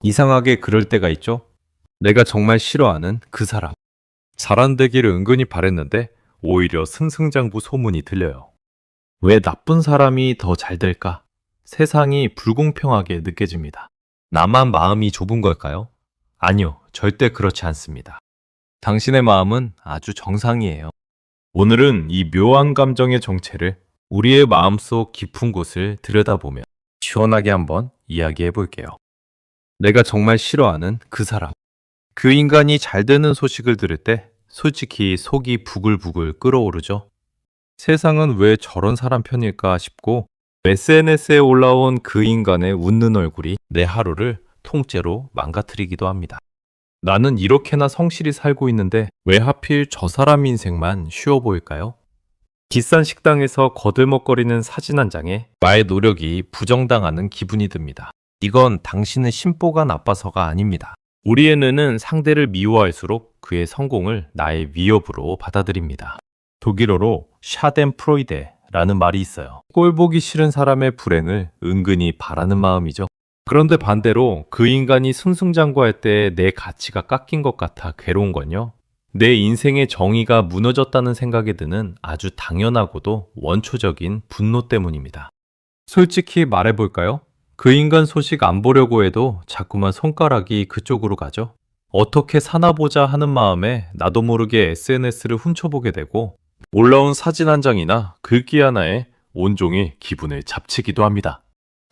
이상하게 그럴 때가 있죠? 내가 정말 싫어하는 그 사람. 잘 안 되기를 은근히 바랬는데 오히려 승승장구 소문이 들려요. 왜 나쁜 사람이 더 잘 될까? 세상이 불공평하게 느껴집니다. 나만 마음이 좁은 걸까요? 아니요, 절대 그렇지 않습니다. 당신의 마음은 아주 정상이에요. 오늘은 이 묘한 감정의 정체를 우리의 마음속 깊은 곳을 들여다보며 시원하게 한번 이야기해 볼게요. 내가 정말 싫어하는 그 사람. 그 인간이 잘 되는 소식을 들을 때 솔직히 속이 부글부글 끓어오르죠. 세상은 왜 저런 사람 편일까 싶고 SNS에 올라온 그 인간의 웃는 얼굴이 내 하루를 통째로 망가뜨리기도 합니다. 나는 이렇게나 성실히 살고 있는데 왜 하필 저 사람 인생만 쉬워 보일까요? 비싼 식당에서 거들먹거리는 사진 한 장에 나의 노력이 부정당하는 기분이 듭니다. 이건 당신의 심보가 나빠서가 아닙니다. 우리의 뇌는 상대를 미워할수록 그의 성공을 나의 위협으로 받아들입니다. 독일어로 샤덴프로이데라는 말이 있어요. 꼴 보기 싫은 사람의 불행을 은근히 바라는 마음이죠. 그런데 반대로 그 인간이 승승장구할 때 내 가치가 깎인 것 같아 괴로운 건요. 내 인생의 정의가 무너졌다는 생각이 드는 아주 당연하고도 원초적인 분노 때문입니다. 솔직히 말해볼까요? 그 인간 소식 안 보려고 해도 자꾸만 손가락이 그쪽으로 가죠. 어떻게 사나 보자 하는 마음에 나도 모르게 SNS를 훔쳐보게 되고 올라온 사진 한 장이나 글귀 하나에 온종일 기분을 잡치기도 합니다.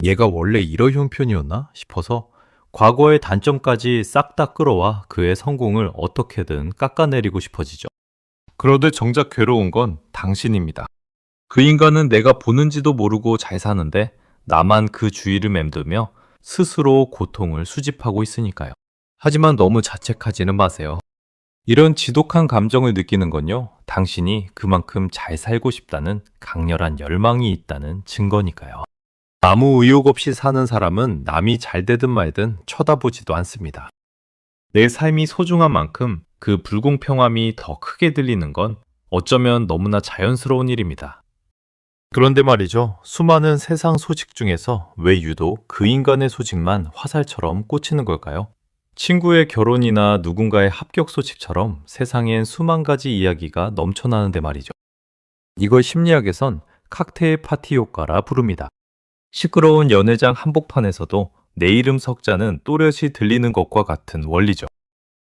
얘가 원래 이런 형편이었나 싶어서 과거의 단점까지 싹 다 끌어와 그의 성공을 어떻게든 깎아내리고 싶어지죠. 그런데 정작 괴로운 건 당신입니다. 그 인간은 내가 보는지도 모르고 잘 사는데 나만 그 주위를 맴돌며 스스로 고통을 수집하고 있으니까요. 하지만 너무 자책하지는 마세요. 이런 지독한 감정을 느끼는 건요, 당신이 그만큼 잘 살고 싶다는 강렬한 열망이 있다는 증거니까요. 아무 의욕 없이 사는 사람은 남이 잘 되든 말든 쳐다보지도 않습니다. 내 삶이 소중한 만큼 그 불공평함이 더 크게 들리는 건 어쩌면 너무나 자연스러운 일입니다. 그런데 말이죠. 수많은 세상 소식 중에서 왜 유독 그 인간의 소식만 화살처럼 꽂히는 걸까요? 친구의 결혼이나 누군가의 합격 소식처럼 세상엔 수만 가지 이야기가 넘쳐나는데 말이죠. 이걸 심리학에선 칵테일 파티 효과라 부릅니다. 시끄러운 연회장 한복판에서도 내 이름 석자는 또렷이 들리는 것과 같은 원리죠.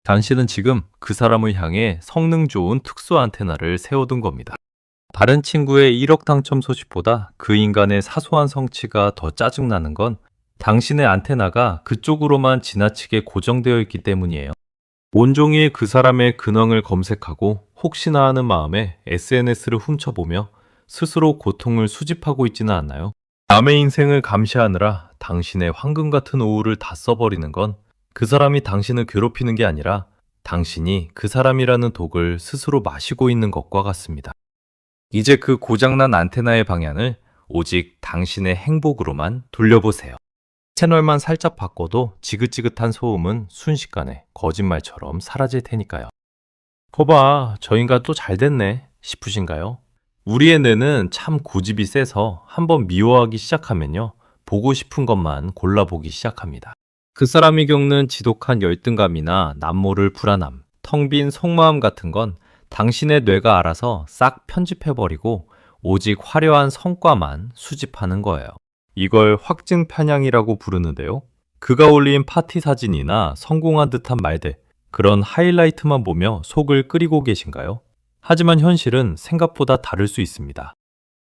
당신은 지금 그 사람을 향해 성능 좋은 특수 안테나를 세워둔 겁니다. 다른 친구의 1억 당첨 소식보다 그 인간의 사소한 성취가 더 짜증나는 건 당신의 안테나가 그쪽으로만 지나치게 고정되어 있기 때문이에요. 온종일 그 사람의 근황을 검색하고 혹시나 하는 마음에 SNS를 훔쳐보며 스스로 고통을 수집하고 있지는 않나요? 남의 인생을 감시하느라 당신의 황금 같은 오후를 다 써버리는 건 그 사람이 당신을 괴롭히는 게 아니라 당신이 그 사람이라는 독을 스스로 마시고 있는 것과 같습니다. 이제 그 고장난 안테나의 방향을 오직 당신의 행복으로만 돌려보세요. 채널만 살짝 바꿔도 지긋지긋한 소음은 순식간에 거짓말처럼 사라질 테니까요. 거봐, 저 인간 또 잘 됐네 싶으신가요? 우리의 뇌는 참 고집이 세서 한번 미워하기 시작하면요, 보고 싶은 것만 골라보기 시작합니다. 그 사람이 겪는 지독한 열등감이나 남모를 불안함, 텅 빈 속마음 같은 건 당신의 뇌가 알아서 싹 편집해버리고 오직 화려한 성과만 수집하는 거예요. 이걸 확증 편향이라고 부르는데요. 그가 올린 파티 사진이나 성공한 듯한 말들, 그런 하이라이트만 보며 속을 끓이고 계신가요? 하지만 현실은 생각보다 다를 수 있습니다.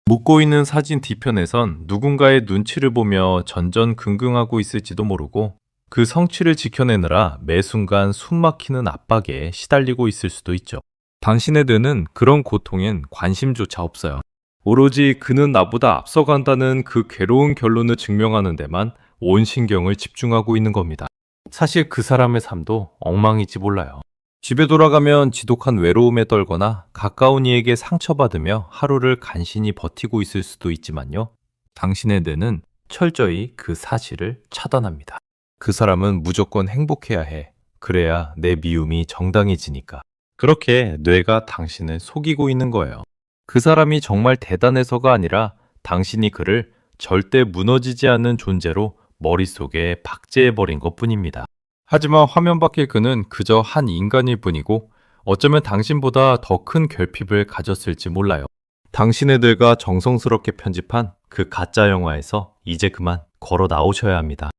묻고 있는 사진 뒤편에선 누군가의 눈치를 보며 전전긍긍하고 있을지도 모르고 그 성취를 지켜내느라 매 순간 숨막히는 압박에 시달리고 있을 수도 있죠. 당신의 뇌는 그런 고통엔 관심조차 없어요. 오로지 그는 나보다 앞서간다는 그 괴로운 결론을 증명하는 데만 온 신경을 집중하고 있는 겁니다. 사실 그 사람의 삶도 엉망일지 몰라요. 집에 돌아가면 지독한 외로움에 떨거나 가까운 이에게 상처받으며 하루를 간신히 버티고 있을 수도 있지만요. 당신의 뇌는 철저히 그 사실을 차단합니다. 그 사람은 무조건 행복해야 해. 그래야 내 미움이 정당해지니까. 그렇게 뇌가 당신을 속이고 있는 거예요. 그 사람이 정말 대단해서가 아니라 당신이 그를 절대 무너지지 않는 존재로 머릿속에 박제해버린 것 뿐입니다. 하지만 화면 밖의 그는 그저 한 인간일 뿐이고 어쩌면 당신보다 더 큰 결핍을 가졌을지 몰라요. 당신네들과 정성스럽게 편집한 그 가짜 영화에서 이제 그만 걸어 나오셔야 합니다.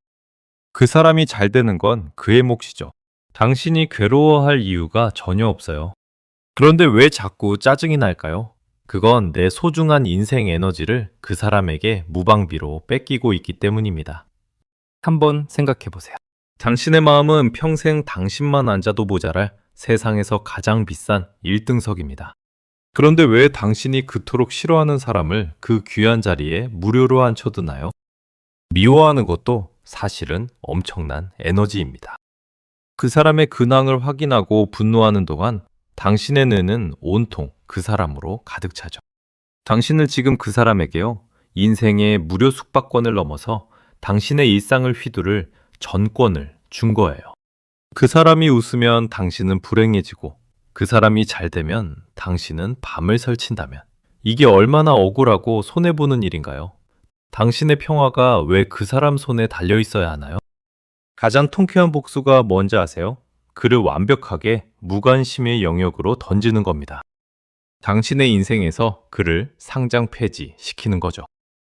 그 사람이 잘 되는 건 그의 몫이죠. 당신이 괴로워할 이유가 전혀 없어요. 그런데 왜 자꾸 짜증이 날까요? 그건 내 소중한 인생 에너지를 그 사람에게 무방비로 뺏기고 있기 때문입니다. 한번 생각해 보세요. 당신의 마음은 평생 당신만 앉아도 모자랄 세상에서 가장 비싼 1등석입니다. 그런데 왜 당신이 그토록 싫어하는 사람을 그 귀한 자리에 무료로 앉혀두나요? 미워하는 것도 사실은 엄청난 에너지입니다. 그 사람의 근황을 확인하고 분노하는 동안 당신의 뇌는 온통 그 사람으로 가득 차죠. 당신은 지금 그 사람에게요, 인생의 무료 숙박권을 넘어서 당신의 일상을 휘두를 전권을 준 거예요. 그 사람이 웃으면 당신은 불행해지고 그 사람이 잘 되면 당신은 밤을 설친다면 이게 얼마나 억울하고 손해보는 일인가요? 당신의 평화가 왜 그 사람 손에 달려 있어야 하나요? 가장 통쾌한 복수가 뭔지 아세요? 그를 완벽하게 무관심의 영역으로 던지는 겁니다. 당신의 인생에서 그를 상장 폐지시키는 거죠.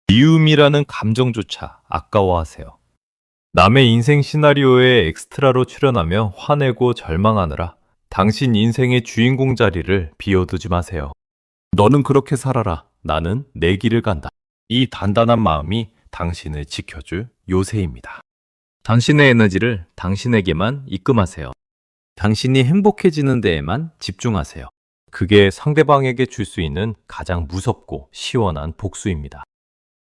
미움이라는 감정조차 아까워하세요. 남의 인생 시나리오에 엑스트라로 출연하며 화내고 절망하느라 당신 인생의 주인공 자리를 비워두지 마세요. 너는 그렇게 살아라. 나는 내 길을 간다. 이 단단한 마음이 당신을 지켜줄 요새입니다. 당신의 에너지를 당신에게만 입금하세요. 당신이 행복해지는 데에만 집중하세요. 그게 상대방에게 줄 수 있는 가장 무섭고 시원한 복수입니다.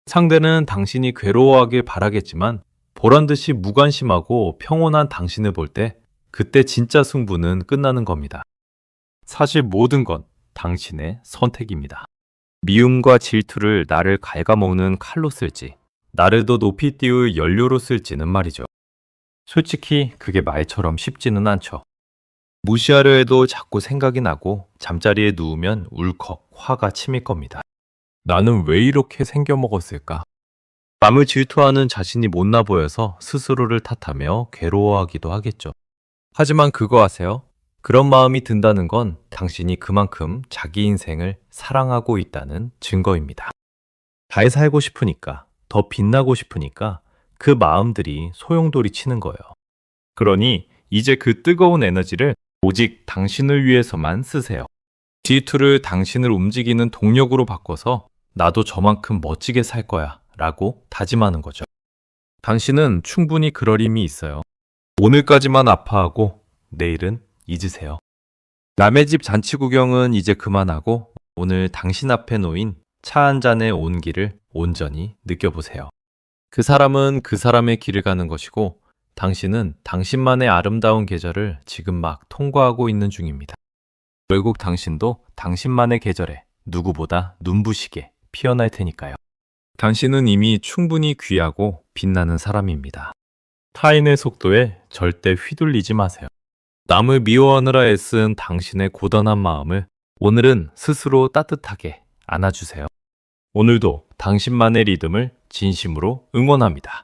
상대는 당신이 괴로워하길 바라겠지만 보란듯이 무관심하고 평온한 당신을 볼 때 그때 진짜 승부는 끝나는 겁니다. 사실 모든 건 당신의 선택입니다. 미움과 질투를 나를 갉아먹는 칼로 쓸지, 나를 더 높이 띄울 연료로 쓸지는 말이죠. 솔직히 그게 말처럼 쉽지는 않죠. 무시하려 해도 자꾸 생각이 나고 잠자리에 누우면 울컥 화가 치밀 겁니다. 나는 왜 이렇게 생겨먹었을까? 남을 질투하는 자신이 못나 보여서 스스로를 탓하며 괴로워하기도 하겠죠. 하지만 그거 아세요? 그런 마음이 든다는 건 당신이 그만큼 자기 인생을 사랑하고 있다는 증거입니다. 잘 살고 싶으니까, 더 빛나고 싶으니까 그 마음들이 소용돌이 치는 거예요. 그러니 이제 그 뜨거운 에너지를 오직 당신을 위해서만 쓰세요. 질투를 당신을 움직이는 동력으로 바꿔서 나도 저만큼 멋지게 살 거야 라고 다짐하는 거죠. 당신은 충분히 그럴 힘이 있어요. 오늘까지만 아파하고 내일은 잊으세요. 남의 집 잔치 구경은 이제 그만하고 오늘 당신 앞에 놓인 차 한 잔의 온기를 온전히 느껴보세요. 그 사람은 그 사람의 길을 가는 것이고 당신은 당신만의 아름다운 계절을 지금 막 통과하고 있는 중입니다. 결국 당신도 당신만의 계절에 누구보다 눈부시게 피어날 테니까요. 당신은 이미 충분히 귀하고 빛나는 사람입니다. 타인의 속도에 절대 휘둘리지 마세요. 남을 미워하느라 애쓴 당신의 고단한 마음을 오늘은 스스로 따뜻하게 안아주세요. 오늘도 당신만의 리듬을 진심으로 응원합니다.